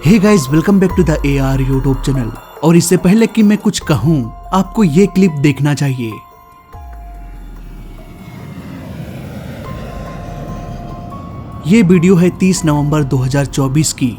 Hey guys, welcome back to the AR YouTube channel. और इससे पहले कि मैं कुछ कहूँ, आपको ये क्लिप देखना चाहिए। ये वीडियो है 30 नवंबर 2024 की।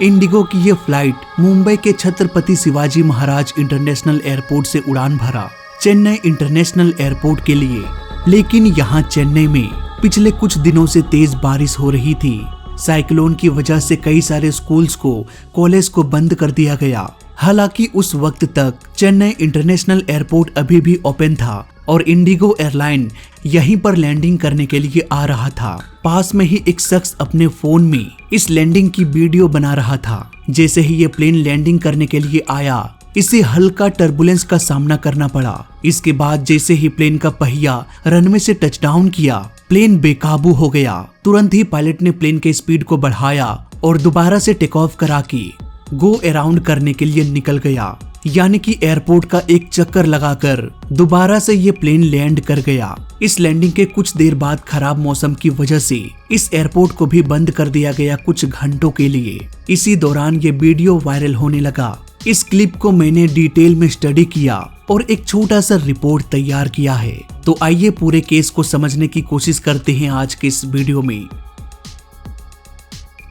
इंडिगो की ये फ्लाइट मुंबई के छत्रपति शिवाजी महाराज इंटरनेशनल एयरपोर्ट से उड़ान भरा चेन्नई इंटरनेशनल एयरपोर्ट के लिए। लेकिन यहाँ चेन्नई में पिछले कुछ दिनों से तेज बारिश हो रही थी। साइक्लोन की वजह से कई सारे स्कूल्स को, कॉलेज को बंद कर दिया गया। हालांकि उस वक्त तक चेन्नई इंटरनेशनल एयरपोर्ट अभी भी ओपन था और इंडिगो एयरलाइन यहीं पर लैंडिंग करने के लिए आ रहा था। पास में ही एक शख्स अपने फोन में इस लैंडिंग की वीडियो बना रहा था। जैसे ही ये प्लेन लैंडिंग करने के लिए आया, इसे हल्का टर्बुलेंस का सामना करना पड़ा। इसके बाद जैसे ही प्लेन का पहिया रनवे से टचडाउन किया, प्लेन बेकाबू हो गया। तुरंत ही पायलट ने प्लेन के स्पीड को बढ़ाया और दोबारा से टेक ऑफ करा के गो अराउंड करने के लिए निकल गया। यानी कि एयरपोर्ट का एक चक्कर लगाकर दोबारा से ये प्लेन लैंड कर गया। इस लैंडिंग के कुछ देर बाद खराब मौसम की वजह से इस एयरपोर्ट को भी बंद कर दिया गया कुछ घंटों के लिए। इसी दौरान ये वीडियो वायरल होने लगा। इस क्लिप को मैंने डिटेल में स्टडी किया और एक छोटा सा रिपोर्ट तैयार किया है। तो आइए पूरे केस को समझने की कोशिश करते हैं आज के इस वीडियो में।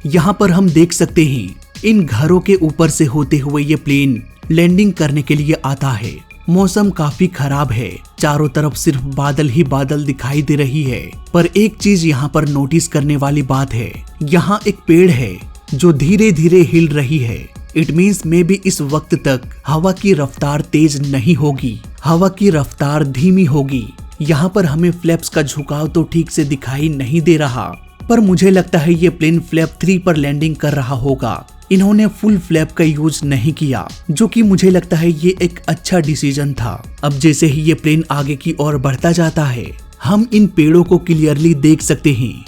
यहाँ पर हम देख सकते हैं इन घरों के ऊपर से होते हुए ये प्लेन लैंडिंग करने के लिए आता है। मौसम काफी खराब है, चारों तरफ सिर्फ बादल ही बादल दिखाई दे रही है। पर एक चीज यहाँ पर नोटिस करने वाली बात है, यहाँ एक पेड़ है जो धीरे धीरे हिल रही है। इट मीन्स मे बी इस वक्त तक हवा की रफ्तार तेज नहीं होगी, हवा की रफ्तार धीमी होगी। यहाँ पर हमें फ्लैप्स का झुकाव तो ठीक से दिखाई नहीं दे रहा, पर मुझे लगता है ये प्लेन फ्लैप 3 पर लैंडिंग कर रहा होगा। इन्होंने फुल फ्लैप का यूज नहीं किया, जो कि मुझे लगता है ये एक अच्छा डिसीजन था। अब जैसे ही ये प्लेन आगे की ओर बढ़ता जाता है, हम इन पेड़ों को क्लियरली देख सकते हैं।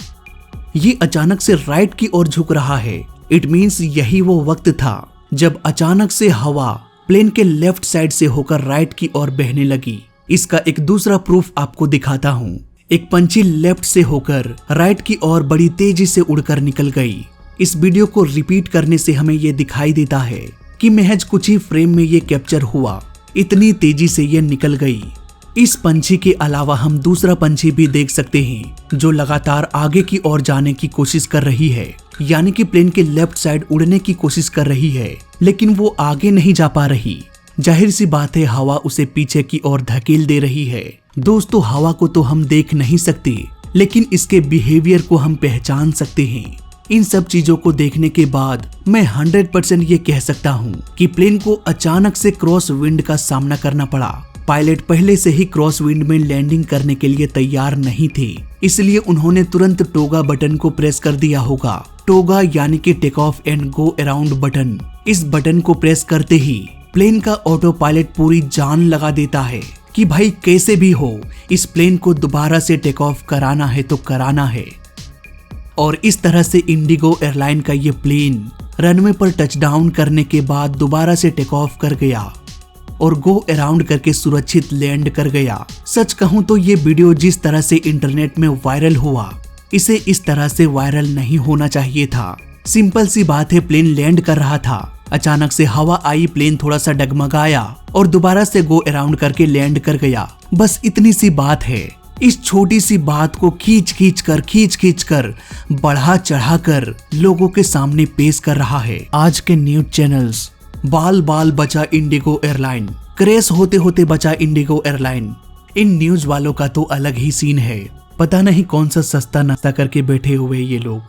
ये अचानक से राइट की ओर झुक रहा है। इट मीन्स यही वो वक्त था जब अचानक से हवा प्लेन के लेफ्ट साइड से होकर राइट की ओर बहने लगी। इसका एक दूसरा प्रूफ आपको दिखाता हूँ। एक पंछी लेफ्ट से होकर राइट की ओर बड़ी तेजी से उड़कर निकल गई। इस वीडियो को रिपीट करने से हमें ये दिखाई देता है कि महज कुछ ही फ्रेम में ये कैप्चर हुआ, इतनी तेजी से ये निकल गई। इस पंछी के अलावा हम दूसरा पंछी भी देख सकते हैं जो लगातार आगे की ओर जाने की कोशिश कर रही है। यानी कि प्लेन के लेफ्ट साइड उड़ने की कोशिश कर रही है, लेकिन वो आगे नहीं जा पा रही। जाहिर सी बात है, हवा उसे पीछे की ओर धकेल दे रही है। दोस्तों, हवा को तो हम देख नहीं सकते, लेकिन इसके बिहेवियर को हम पहचान सकते हैं। इन सब चीजों को देखने के बाद मैं 100% ये कह सकता हूँ कि प्लेन को अचानक से क्रॉस विंड का सामना करना पड़ा। पायलट पहले से ही क्रॉस विंड में लैंडिंग करने के लिए तैयार नहीं थे, इसलिए उन्होंने तुरंत टोगा बटन को प्रेस कर दिया होगा। टोगा यानी कि take off and go around button. इस बटन को प्रेस करते ही प्लेन का ऑटो पायलट पूरी जान लगा देता है कि भाई कैसे भी हो इस प्लेन को दोबारा से टेक ऑफ कराना है तो कराना है। और इस तरह से इंडिगो एयरलाइन का ये प्लेन रनवे पर टचडाउन करने के बाद दोबारा से टेक ऑफ कर गया और गो अराउंड करके सुरक्षित लैंड कर गया। सच कहूं तो ये वीडियो जिस तरह से इंटरनेट में वायरल हुआ, इसे इस तरह से वायरल नहीं होना चाहिए था। सिंपल सी बात है, प्लेन लैंड कर रहा था, अचानक से हवा आई, प्लेन थोड़ा सा डगमगाया और दोबारा से गो अराउंड करके लैंड कर गया। बस इतनी सी बात है। इस छोटी सी बात को खींच खींच कर बढ़ा चढ़ा कर लोगों के सामने पेश कर रहा है आज के न्यूज चैनल्स। बाल बाल बचा इंडिगो एयरलाइन, क्रैश होते होते बचा इंडिगो एयरलाइन। इन न्यूज वालों का तो अलग ही सीन है। पता नहीं कौन सा सस्ता नाश्ता करके बैठे हुए ये लोग।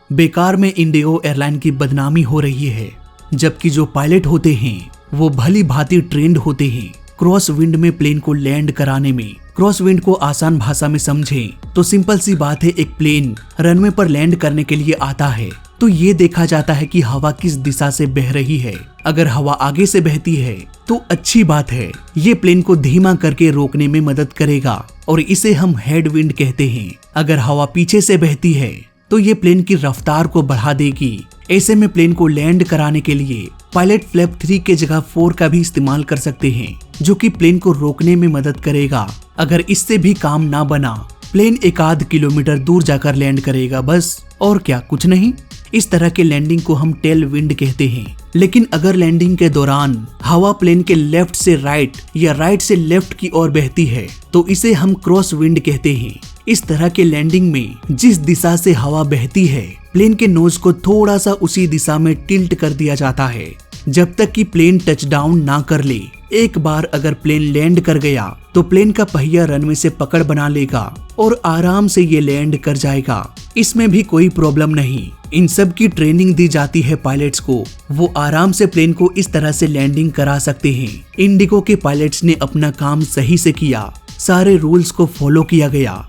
बेकार में इंडिगो एयरलाइन की बदनामी हो रही है, जबकि जो पायलट होते हैं वो भली भांति ट्रेंड होते हैं क्रॉस विंड में प्लेन को लैंड कराने में। क्रॉस विंड को आसान भाषा में समझें तो सिंपल सी बात है, एक प्लेन रनवे पर लैंड करने के लिए आता है तो ये देखा जाता है कि हवा किस दिशा से बह रही है। अगर हवा आगे से बहती है तो अच्छी बात है, ये प्लेन को धीमा करके रोकने में मदद करेगा और इसे हम हेड विंड कहते हैं। अगर हवा पीछे से बहती है तो ये प्लेन की रफ्तार को बढ़ा देगी। ऐसे में प्लेन को लैंड कराने के लिए पायलट फ्लैप 3 के जगह 4 का भी इस्तेमाल कर सकते हैं, जो कि प्लेन को रोकने में मदद करेगा। अगर इससे भी काम ना बना, प्लेन 1-8 किलोमीटर दूर जाकर लैंड करेगा बस, और क्या, कुछ नहीं। इस तरह के लैंडिंग को हम टेल विंड कहते हैं। लेकिन अगर लैंडिंग के दौरान हवा प्लेन के लेफ्ट से राइट या राइट से लेफ्ट की ओर बहती है तो इसे हम क्रॉस विंड कहते हैं। इस तरह के लैंडिंग में जिस दिशा से हवा बहती है, प्लेन के नोज को थोड़ा सा उसी दिशा में टिल्ट कर दिया जाता है जब तक कि प्लेन टच डाउन ना कर ले। एक बार अगर प्लेन लैंड कर गया तो प्लेन का पहिया रनवे से पकड़ बना लेगा और आराम से ये लैंड कर जाएगा। इसमें भी कोई प्रॉब्लम नहीं। इन सब की ट्रेनिंग दी जाती है पायलट्स को, वो आराम से प्लेन को इस तरह से लैंडिंग करा सकते हैं। इंडिगो के पायलट्स ने अपना काम सही से किया, सारे रूल्स को फॉलो किया गया,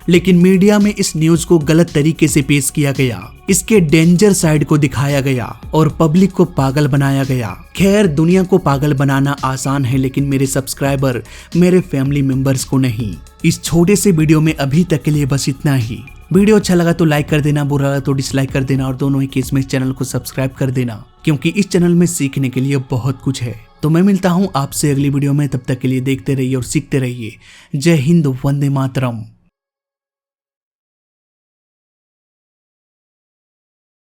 लेकिन मीडिया में इस न्यूज को गलत तरीके से पेश किया गया, इसके डेंजर साइड को दिखाया गया और पब्लिक को पागल बनाया गया। खैर, दुनिया को पागल बनाना आसान है, लेकिन मेरे सब्सक्राइबर, मेरे फैमिली मेंबर्स को नहीं। इस छोटे से वीडियो में अभी तक के लिए बस इतना ही। वीडियो अच्छा लगा तो लाइक कर देना, बुरा लगा तो डिसलाइक कर देना, और दोनों ही केस में इस चैनल को सब्सक्राइब कर देना, क्योंकि इस चैनल में सीखने के लिए बहुत कुछ है। तो मैं मिलता हूँ आपसे अगली वीडियो में, तब तक के लिए देखते रहिए और सीखते रहिए। जय हिंद, वंदे मातरम।